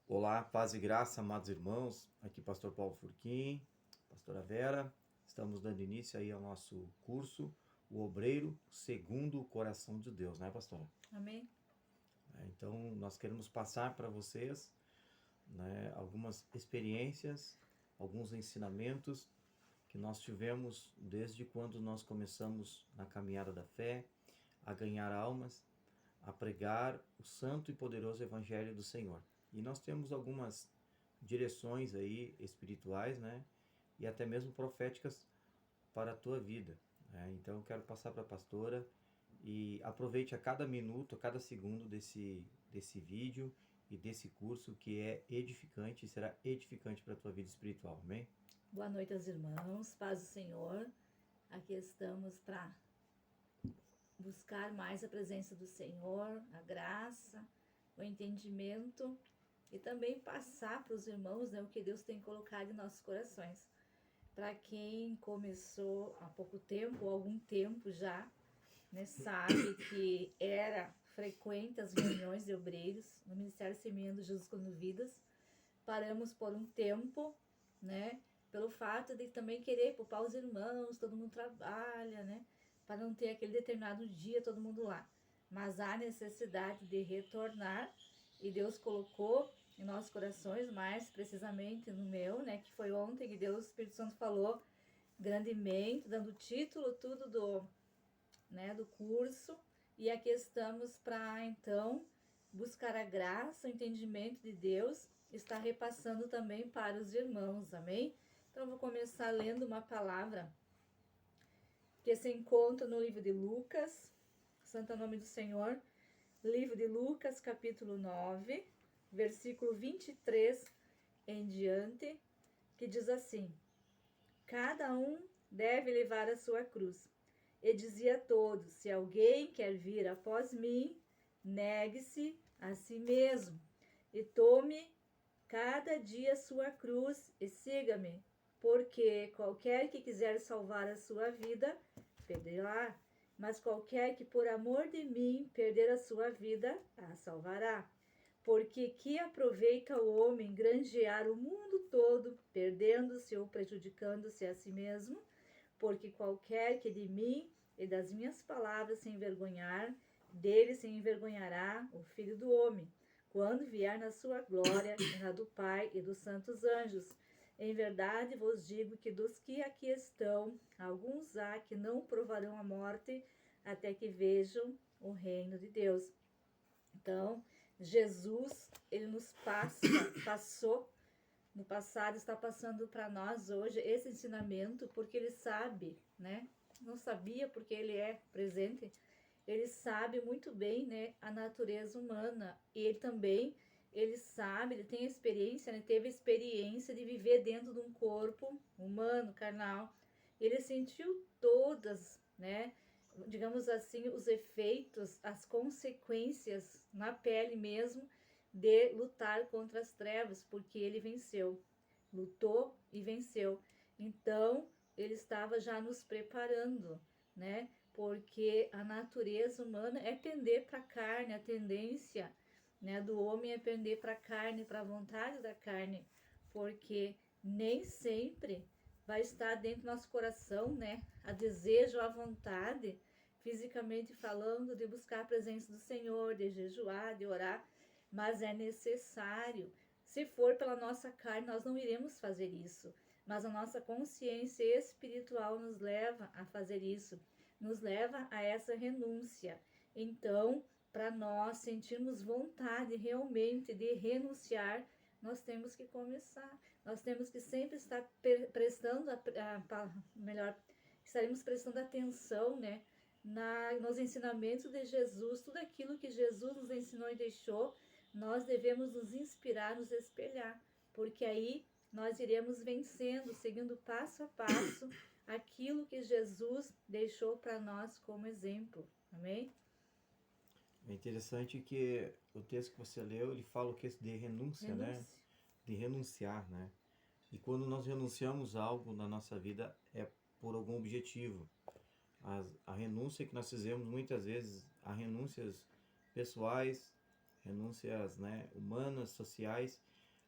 Olá, paz e graça, amados irmãos. Aqui Pastor Paulo Furquim, Pastora Vera. Estamos dando início aí ao nosso curso, O Obreiro Segundo o Coração de Deus, né, pastora? Amém? Então, nós queremos passar para vocês, né, algumas experiências, alguns ensinamentos que nós tivemos desde quando nós começamos na caminhada da fé, a ganhar almas, a pregar o santo e poderoso Evangelho do Senhor. E nós temos algumas direções aí espirituais, né? E até mesmo proféticas para a tua vida. Né? Então eu quero passar para a pastora e aproveite a cada minuto, a cada segundo desse vídeo e desse curso que é edificante e será edificante para a tua vida espiritual. Amém? Boa noite aos irmãos, paz do Senhor. Aqui estamos para buscar mais a presença do Senhor, a graça, o entendimento e também passar para os irmãos, né, o que Deus tem colocado em nossos corações. Para quem começou há pouco tempo, ou algum tempo já, né, sabe que era frequente as reuniões de obreiros no Ministério Semeando Jesus com Vidas. Paramos por um tempo, né? Pelo fato de também querer poupar os irmãos, todo mundo trabalha, né? Para não ter aquele determinado dia todo mundo lá. Mas há necessidade de retornar e Deus colocou em nossos corações, mais precisamente no meu, né? Que foi ontem que Deus, o Espírito Santo falou grandemente, dando título tudo do curso. E aqui estamos para então buscar a graça, o entendimento de Deus, está repassando também para os irmãos, amém? Então eu vou começar lendo uma palavra que se encontra no livro de Lucas, santo nome do Senhor, livro de Lucas, capítulo 9, versículo 23 em diante, que diz assim: cada um deve levar a sua cruz. E dizia a todos: se alguém quer vir após mim, negue-se a si mesmo e tome cada dia a sua cruz e siga-me. Porque qualquer que quiser salvar a sua vida, perderá. Mas qualquer que por amor de mim perder a sua vida, a salvará. Porque que aproveita o homem granjear o mundo todo, perdendo-se ou prejudicando-se a si mesmo? Porque qualquer que de mim e das minhas palavras se envergonhar, dele se envergonhará o Filho do Homem, quando vier na sua glória e na do Pai e dos santos anjos. Em verdade vos digo que dos que aqui estão, alguns há que não provarão a morte até que vejam o reino de Deus. Então, Jesus, ele nos passou no passado, está passando para nós hoje esse ensinamento, porque ele sabe, né? Não sabia porque ele é presente. Ele sabe muito bem, né, a natureza humana. E ele também, ele sabe, ele tem experiência, né, teve experiência de viver dentro de um corpo humano, carnal. Ele sentiu todas, né, digamos assim, os efeitos, as consequências na pele mesmo de lutar contra as trevas, porque ele venceu, lutou e venceu. Então, ele estava já nos preparando, né? Porque a natureza humana é pender para a carne, a tendência, né, do homem é pender para a carne, para a vontade da carne, porque nem sempre vai estar dentro do nosso coração, né, a desejo, a vontade, fisicamente falando, de buscar a presença do Senhor, de jejuar, de orar, mas é necessário. Se for pela nossa carne, nós não iremos fazer isso, mas a nossa consciência espiritual nos leva a fazer isso, nos leva a essa renúncia. Então, para nós sentirmos vontade realmente de renunciar, nós temos que começar. Nós temos que sempre estar prestando, melhor, estaremos prestando atenção, né, nos ensinamentos de Jesus, tudo aquilo que Jesus nos ensinou e deixou, nós devemos nos inspirar, nos espelhar, porque aí nós iremos vencendo, seguindo passo a passo aquilo que Jesus deixou para nós como exemplo. Amém? É interessante que o texto que você leu, ele fala o que de renúncia, né? Renúncia. De renunciar, né? E quando nós renunciamos a algo na nossa vida é por algum objetivo. A renúncia que nós fizemos muitas vezes, há renúncias pessoais, renúncias, né, humanas, sociais,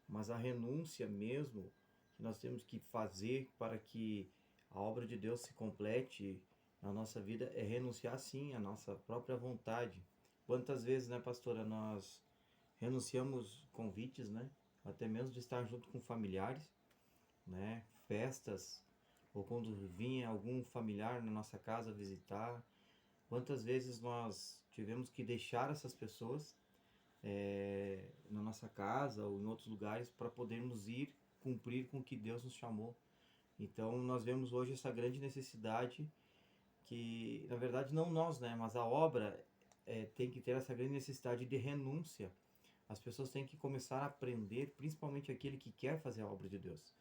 mas a renúncia mesmo que nós temos que fazer para que a obra de Deus se complete na nossa vida é renunciar sim à nossa própria vontade. Quantas vezes, né, pastora, nós renunciamos convites, né, até mesmo de estar junto com familiares, né, festas, ou quando vinha algum familiar na nossa casa visitar. Quantas vezes nós tivemos que deixar essas pessoas na nossa casa ou em outros lugares para podermos ir cumprir com o que Deus nos chamou. Então nós vemos hoje essa grande necessidade que, na verdade, não nós, né, mas a obra tem que ter essa grande necessidade de renúncia. As pessoas têm que começar a aprender, principalmente aquele que quer fazer a obra de Deus,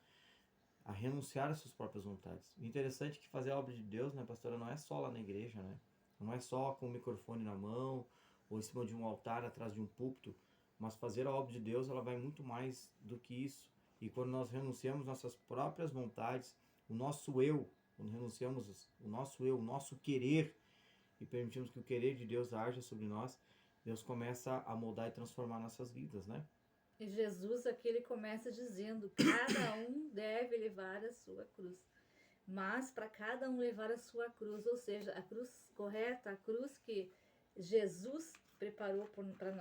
a renunciar às suas próprias vontades. O interessante é que fazer a obra de Deus, né, pastora, não é só lá na igreja, né? Não é só com o microfone na mão ou em cima de um altar atrás de um púlpito, mas fazer a obra de Deus, ela vai muito mais do que isso. E quando nós renunciamos nossas próprias vontades, o nosso eu, quando renunciamos o nosso eu, o nosso querer e permitimos que o querer de Deus haja sobre nós, Deus começa a moldar e transformar nossas vidas, né? E Jesus aqui ele começa dizendo: cada um deve levar a sua cruz. Mas para cada um levar a sua cruz, ou seja, a cruz correta, a cruz que Jesus preparou para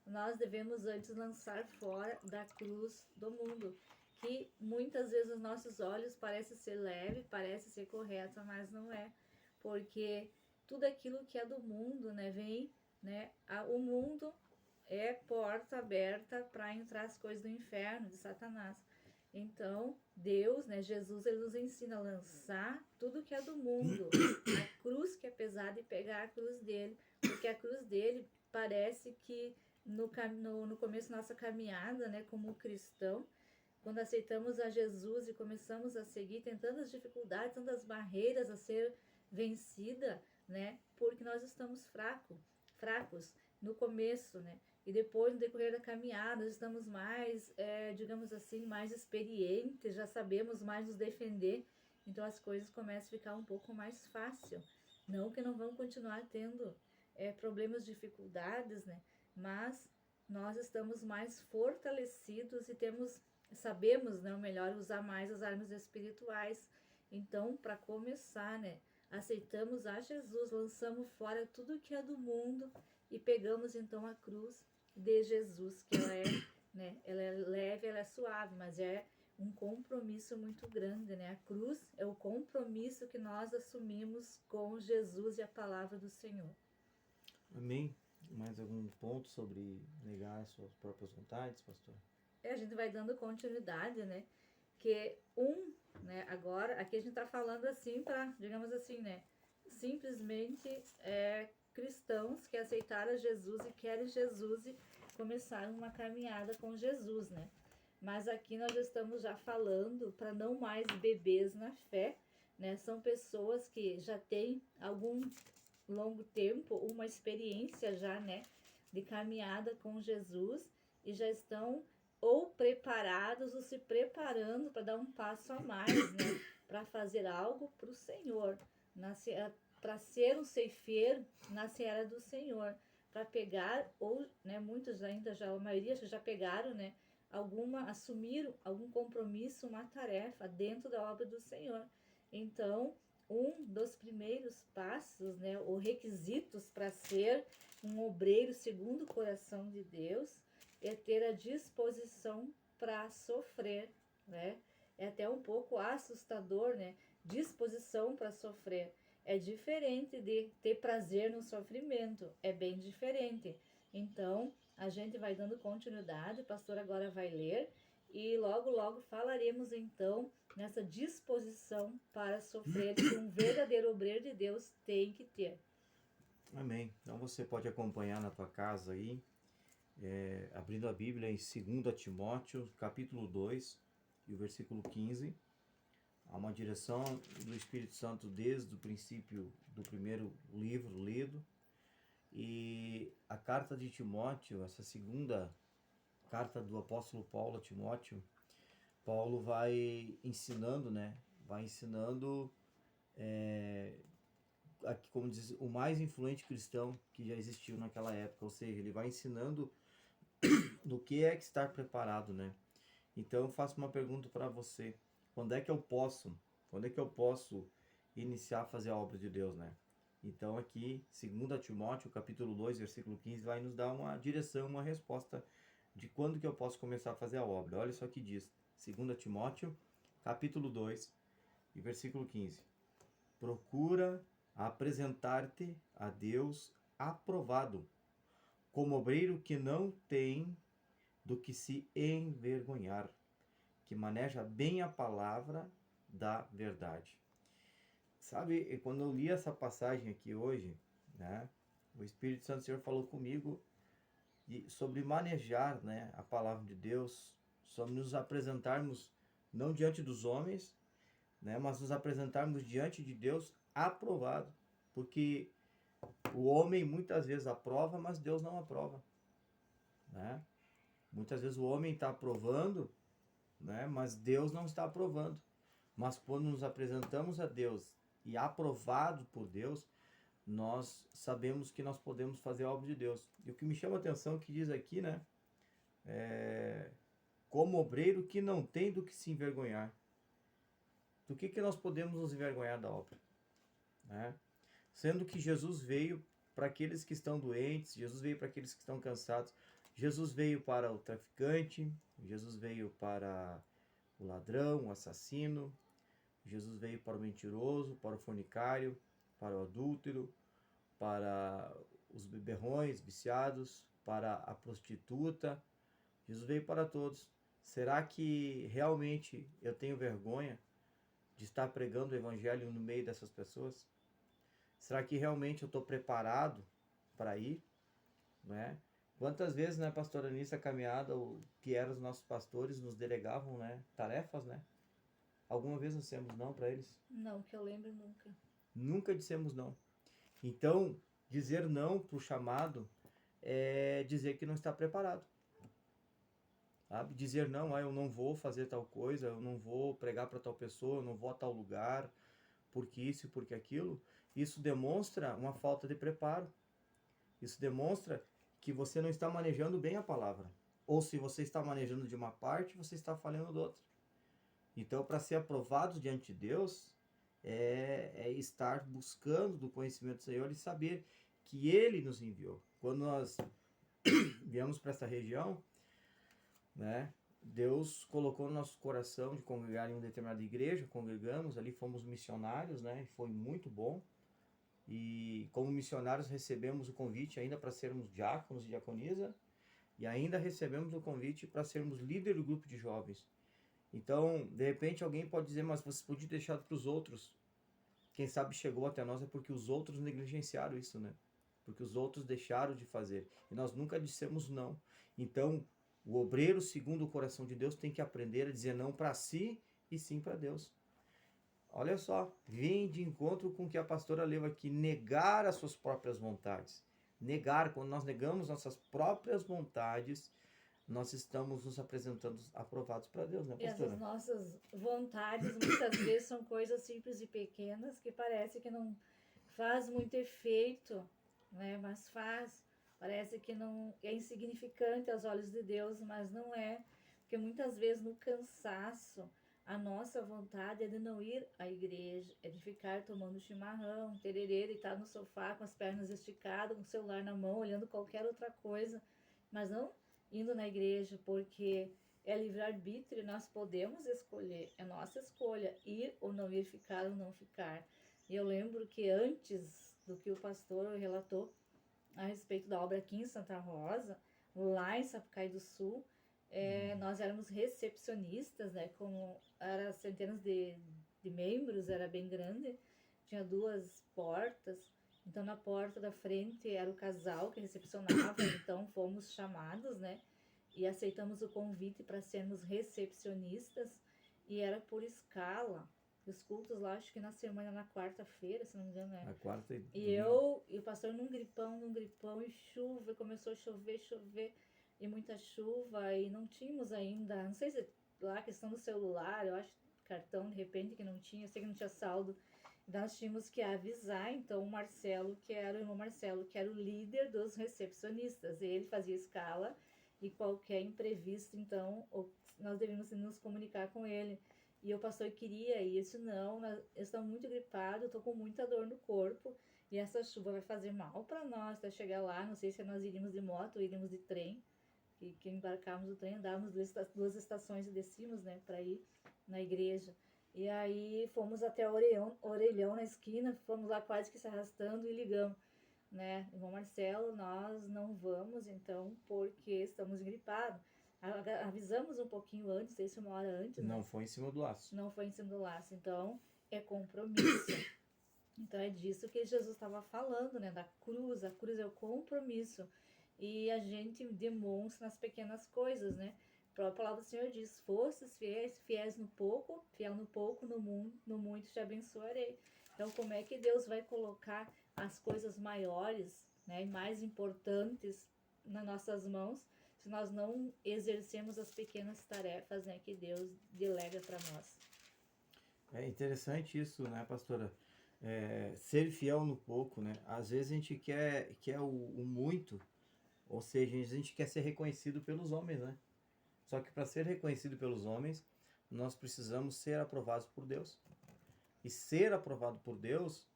nós devemos antes lançar fora da cruz do mundo, que muitas vezes os nossos olhos parece ser leve, parece ser correta, mas não é, porque tudo aquilo que é do mundo, né, vem, né, o mundo é porta aberta para entrar as coisas do inferno, de Satanás. Então, Deus, né, Jesus, ele nos ensina a lançar tudo que é do mundo, a cruz que é pesada e pegar a cruz dele, porque a cruz dele parece que no começo da nossa caminhada, né, como cristão, quando aceitamos a Jesus e começamos a seguir, tem tantas dificuldades, tantas barreiras a ser vencida, né, porque nós estamos fracos no começo, né, e depois, no decorrer da caminhada, estamos mais, digamos assim, mais experientes, já sabemos mais nos defender, então as coisas começam a ficar um pouco mais fácil. Não que não vão continuar tendo problemas, dificuldades, né? Mas nós estamos mais fortalecidos e sabemos, né, o melhor, usar mais as armas espirituais. Então, para começar, né, aceitamos a Jesus, lançamos fora tudo que é do mundo e pegamos então a cruz de Jesus, que ela é, né, ela é leve, ela é suave, mas é um compromisso muito grande, né? A cruz é o compromisso que nós assumimos com Jesus e a palavra do Senhor. Amém. Mais algum ponto sobre negar as suas próprias vontades, pastor? A gente vai dando continuidade, né? Que né, agora, aqui a gente tá falando assim para, digamos assim, né, simplesmente cristãos que aceitaram Jesus e querem Jesus e começaram uma caminhada com Jesus, né? Mas aqui nós estamos já falando para não mais bebês na fé, né? São pessoas que já têm algum longo tempo, uma experiência já, né, de caminhada com Jesus e já estão ou preparados ou se preparando para dar um passo a mais, né, para fazer algo para o Senhor, para ser um ceifeiro na seara do Senhor, para pegar, ou, né, muitos ainda já, a maioria já pegaram, né, assumiram algum compromisso, uma tarefa dentro da obra do Senhor. Então, um dos primeiros passos, né, ou requisitos para ser um obreiro segundo o coração de Deus, é ter a disposição para sofrer, né? É até um pouco assustador, né? Disposição para sofrer. É diferente de ter prazer no sofrimento, é bem diferente. Então, a gente vai dando continuidade, o pastor agora vai ler e logo, logo falaremos então nessa disposição para sofrer que um verdadeiro obreiro de Deus tem que ter. Amém. Então você pode acompanhar na tua casa aí, abrindo a Bíblia em 2 Timóteo, capítulo 2, e o versículo 15. Há uma direção do Espírito Santo desde o princípio do primeiro livro lido. E a carta de Timóteo, essa segunda carta do apóstolo Paulo a Timóteo, Paulo vai ensinando, né? Vai ensinando, como diz, o mais influente cristão que já existiu naquela época. Ou seja, ele vai ensinando no que é que estar preparado, né? Então eu faço uma pergunta para você. Quando é que eu posso? Quando é que eu posso iniciar a fazer a obra de Deus, né? Então aqui, 2 Timóteo, capítulo 2, versículo 15, vai nos dar uma direção, uma resposta de quando que eu posso começar a fazer a obra. Olha só o que diz. 2 Timóteo, capítulo 2, e versículo 15. Procura apresentar-te a Deus aprovado, como obreiro que não tem do que se envergonhar, que maneja bem a palavra da verdade. Sabe, quando eu li essa passagem aqui hoje, né, o Espírito Santo do Senhor falou comigo sobre manejar, né, a palavra de Deus, sobre nos apresentarmos não diante dos homens, né, mas nos apresentarmos diante de Deus aprovado, porque o homem muitas vezes aprova, mas Deus não aprova, né? Muitas vezes o homem está aprovando, né, mas Deus não está aprovando. Mas quando nos apresentamos a Deus e aprovado por Deus, nós sabemos que nós podemos fazer a obra de Deus. E o que me chama a atenção é que diz aqui, né, como obreiro que não tem do que se envergonhar. Do que nós podemos nos envergonhar da obra, né? Sendo que Jesus veio para aqueles que estão doentes, Jesus veio para aqueles que estão cansados, Jesus veio para o traficante, Jesus veio para o ladrão, o assassino, Jesus veio para o mentiroso, para o fornicário, para o adúltero, para os beberrões, viciados, para a prostituta. Jesus veio para todos. Será que realmente eu tenho vergonha de estar pregando o evangelho no meio dessas pessoas? Será que realmente eu estou preparado para ir? Né? Quantas vezes, né, pastora, nisso a caminhada, que eram os nossos pastores, nos delegavam, né, tarefas, né? Alguma vez nós dissemos não para eles? Não, que eu lembro nunca. Nunca dissemos não. Então, dizer não para o chamado é dizer que não está preparado. Sabe? Dizer não, eu não vou fazer tal coisa, eu não vou pregar para tal pessoa, eu não vou a tal lugar, porque isso e porque aquilo. Isso demonstra uma falta de preparo. Isso demonstra que você não está manejando bem a palavra. Ou se você está manejando de uma parte, você está falhando da outra. Então, para ser aprovado diante de Deus, é estar buscando do conhecimento do Senhor e saber que Ele nos enviou. Quando nós viemos para essa região, né, Deus colocou no nosso coração de congregar em uma determinada igreja, congregamos ali, fomos missionários, né, foi muito bom. E como missionários recebemos o convite ainda para sermos diáconos e diaconisa, e ainda recebemos o convite para sermos líder do grupo de jovens. Então, de repente alguém pode dizer, mas você podia ter deixado para os outros. Quem sabe chegou até nós é porque os outros negligenciaram isso, né? Porque os outros deixaram de fazer. E nós nunca dissemos não. Então, o obreiro, segundo o coração de Deus, tem que aprender a dizer não para si e sim para Deus. Olha só, vem de encontro com o que a pastora leu aqui, negar as suas próprias vontades. Negar, quando nós negamos nossas próprias vontades, nós estamos nos apresentando aprovados para Deus, né, E pastora? essas nossas vontades muitas vezes são coisas simples e pequenas que parece que não faz muito efeito, né? Mas faz. Parece que não é insignificante aos olhos de Deus, mas não é. Porque muitas vezes no cansaço, a nossa vontade é de não ir à igreja, é de ficar tomando chimarrão, tererê, estar no sofá com as pernas esticadas, com o celular na mão, olhando qualquer outra coisa, mas não indo na igreja, porque é livre-arbítrio, nós podemos escolher, é nossa escolha, ir ou não ir, ficar ou não ficar. E eu lembro que antes do que o pastor relatou a respeito da obra aqui em Santa Rosa, lá em Sapucaí do Sul, nós éramos recepcionistas, né? Como era centenas de membros, era bem grande, tinha 2 portas. Então, na porta da frente era o casal que recepcionava, então fomos chamados, né? E aceitamos o convite para sermos recepcionistas, e era por escala. Os cultos lá, acho que na semana, na quarta-feira, se não me engano, né? A quarta E eu e o pastor num gripão, e chuva, começou a chover, e muita chuva, e não tínhamos ainda, não sei se lá a questão do celular, eu acho, cartão, de repente, que não tinha, eu sei que não tinha saldo. Nós tínhamos que avisar, então, o Marcelo, que era o irmão Marcelo, que era o líder dos recepcionistas, e ele fazia escala, e qualquer imprevisto, então, nós devemos nos comunicar com ele. E o pastor queria isso, não, eu estou muito gripado, estou com muita dor no corpo, e essa chuva vai fazer mal para nós até chegar lá. Não sei se nós iríamos de moto ou iríamos de trem, que embarcávamos no trem, andávamos 2 estações e descíamos, né, para ir na igreja. E aí fomos até Orelhão na esquina, fomos lá quase que se arrastando e ligamos, né, irmão Marcelo, nós não vamos então porque estamos gripados. Avisamos um pouquinho antes, sei se 1 hora antes, né? Não foi em cima do laço. Não foi em cima do laço, então é compromisso. Então é disso que Jesus estava falando, né? Da cruz. A cruz é o compromisso. E a gente demonstra nas pequenas coisas, né? A própria palavra do Senhor diz: fostes fiéis, fiéis no pouco, fiel no pouco, no muito te abençoarei. Então, como é que Deus vai colocar as coisas maiores, né, e mais importantes nas nossas mãos, se nós não exercemos as pequenas tarefas, né, que Deus delega para nós? É interessante isso, né, pastora? Ser fiel no pouco, né? Às vezes a gente quer o muito, ou seja, a gente quer ser reconhecido pelos homens, né? Só que para ser reconhecido pelos homens, nós precisamos ser aprovados por Deus. E ser aprovado por Deus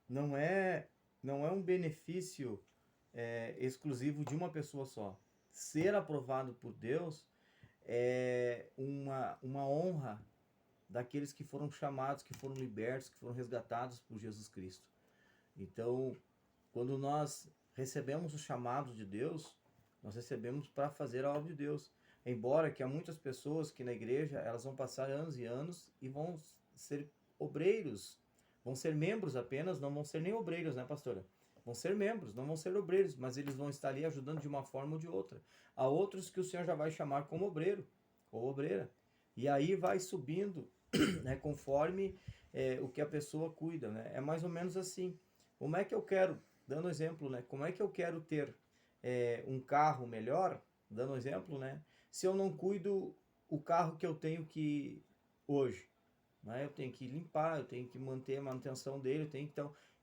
não é um benefício exclusivo de uma pessoa só. Ser aprovado por Deus é uma honra daqueles que foram chamados, que foram libertos, que foram resgatados por Jesus Cristo. Então, quando nós recebemos o chamado de Deus, nós recebemos para fazer a obra de Deus. Embora que há muitas pessoas que na igreja, elas vão passar anos e anos e vão ser obreiros, vão ser membros apenas, não vão ser nem obreiros, né, pastora? Vão ser membros, não vão ser obreiros, mas eles vão estar ali ajudando de uma forma ou de outra. Há outros que o Senhor já vai chamar como obreiro ou obreira. E aí vai subindo, né, conforme o que a pessoa cuida, né? É mais ou menos assim. Como é que eu quero, dando um exemplo, né? Como é que eu quero ter um carro melhor, dando um exemplo, né? Se eu não cuido o carro que eu tenho que hoje, né? Eu tenho que limpar, eu tenho que manter a manutenção dele, eu tenho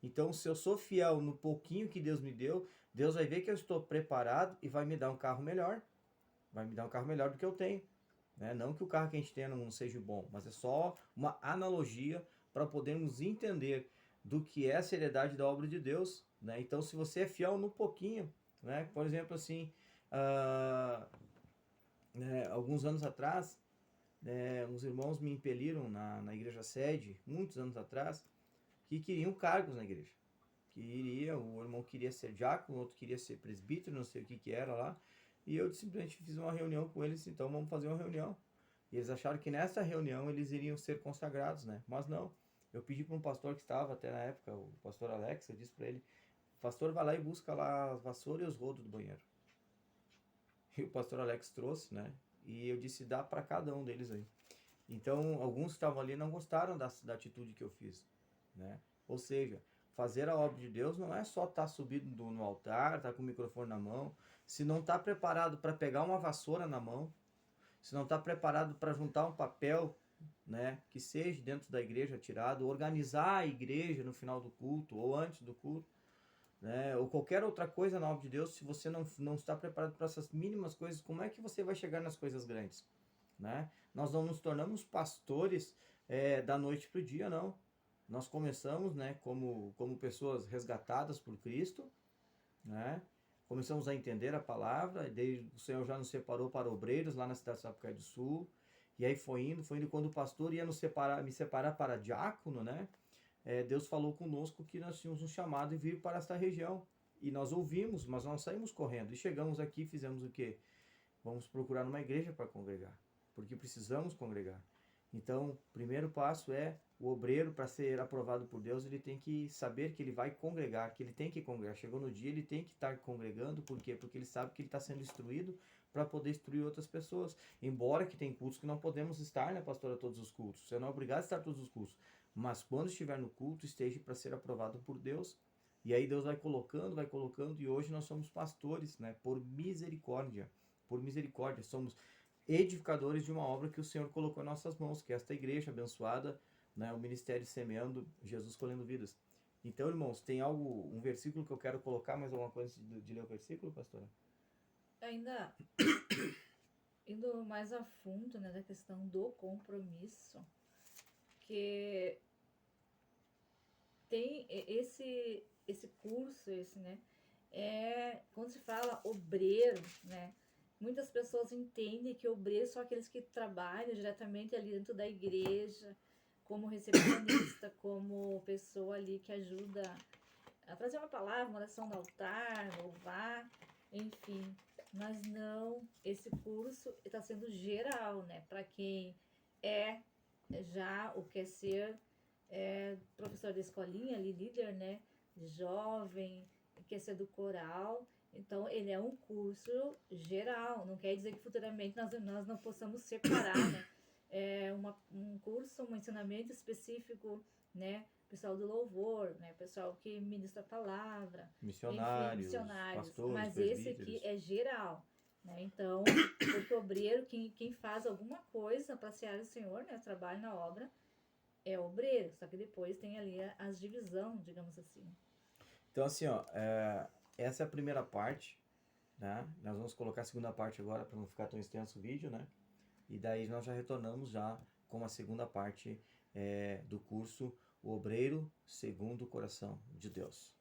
então se eu sou fiel no pouquinho que Deus me deu, Deus vai ver que eu estou preparado e vai me dar um carro melhor, vai me dar um carro melhor do que eu tenho, né? Não que o carro que a gente tenha não seja bom, mas é só uma analogia para podermos entender do que é a seriedade da obra de Deus, né? Então, se você é fiel no pouquinho, né? Por exemplo, assim, alguns anos atrás, uns irmãos me impeliram na igreja sede, muitos anos atrás, que queriam cargos na igreja. O irmão queria ser diácono, o outro queria ser presbítero, não sei o que era lá. E eu simplesmente fiz uma reunião com eles, então vamos fazer uma reunião. E eles acharam que nessa reunião eles iriam ser consagrados, né? Mas não. Eu pedi para um pastor que estava até na época, o pastor Alex, eu disse para ele: pastor, vai lá e busca lá as vassouras e os rodos do banheiro. E o pastor Alex trouxe, né? E eu disse: dá para cada um deles aí. Então, alguns que estavam ali não gostaram da atitude que eu fiz, né? Ou seja, fazer a obra de Deus não é só estar subido no altar, estar com o microfone na mão. Se não está preparado para pegar uma vassoura na mão, se não está preparado para juntar um papel, né, que seja dentro da igreja tirado, organizar a igreja no final do culto ou antes do culto, né, ou qualquer outra coisa na obra de Deus, se você não está preparado para essas mínimas coisas, como é que você vai chegar nas coisas grandes? Né? Nós não nos tornamos pastores da noite para o dia, não. Nós começamos, né, como pessoas resgatadas por Cristo, né? Começamos a entender a palavra, daí o Senhor já nos separou para obreiros lá na cidade de Sapucaí do Sul, e aí foi indo, quando o pastor ia me separar para diácono, né? Deus falou conosco que nós tínhamos um chamado e vir para esta região, e nós ouvimos, mas nós saímos correndo, e chegamos aqui e fizemos o quê? Vamos procurar uma igreja para congregar, porque precisamos congregar. Então, o primeiro passo é o obreiro, para ser aprovado por Deus, ele tem que saber que ele vai congregar, que ele tem que congregar. Chegou no dia, ele tem que estar congregando. Por quê? Porque ele sabe que ele está sendo instruído para poder instruir outras pessoas. Embora que tem cultos que não podemos estar, né, pastora, todos os cultos. Você não é obrigado a estar todos os cultos. Mas quando estiver no culto, esteja para ser aprovado por Deus. E aí Deus vai colocando, e hoje nós somos pastores, né, por misericórdia. Por misericórdia, somos edificadores de uma obra que o Senhor colocou em nossas mãos, que é esta igreja abençoada, né, o ministério semeando, Jesus colhendo vidas. Então, irmãos, tem um versículo que eu quero colocar, mais alguma coisa de ler o versículo, pastora? ainda indo mais a fundo, né, da questão do compromisso, que tem esse curso, né, quando se fala obreiro, né, muitas pessoas entendem que obreiro são aqueles que trabalham diretamente ali dentro da igreja, como recepcionista, como pessoa ali que ajuda a trazer uma palavra, uma oração no altar, louvar, enfim. Mas não, esse curso está sendo geral, né? Para quem é já o quer ser professor da escolinha, ali, líder, né? Jovem, quer ser do coral. Então, ele é um curso geral. Não quer dizer que futuramente nós não possamos separar, né? Um curso, um ensinamento específico, né? Pessoal do louvor, né? Pessoal que ministra a palavra, enfim, Missionários, missionários. pastores, Mas esse aqui presbíteros. é geral, né? Então, porque o obreiro, quem faz alguma coisa para a seara do Senhor, né? Trabalho na obra, é obreiro. Só que depois tem ali as divisão, digamos assim. Então, assim, ó, essa é a primeira parte, né? Nós vamos colocar a segunda parte agora para não ficar tão extenso o vídeo, né? E daí nós já retornamos já com a segunda parte do curso O Obreiro Segundo o Coração de Deus.